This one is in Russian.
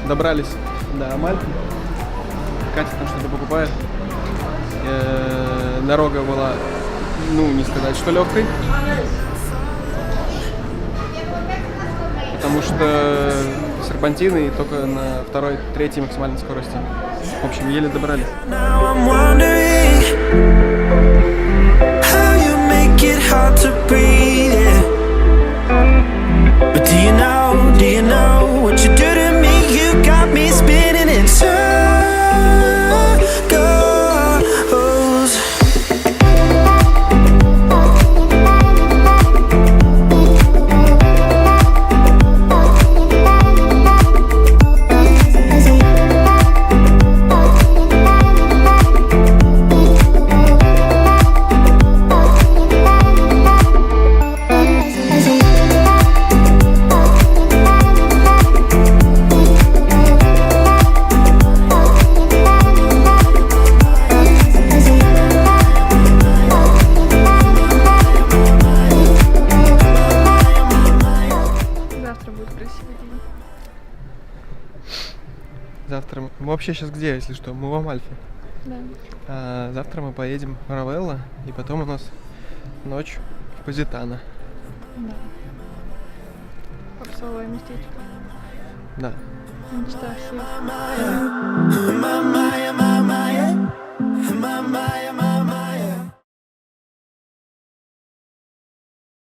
добрались до Амальфи. Катя там что-то покупает. Дорога была, не сказать, что легкой. Потому что серпантины и только на второй, третьей максимальной скорости. В общем, еле добрались. Завтра мы вообще сейчас где, если что? Мы в Амальфи. Да. А завтра мы поедем в Равелло, и потом у нас ночь в Позитано. Да. Попсовое местечко. Да. Мечта всех.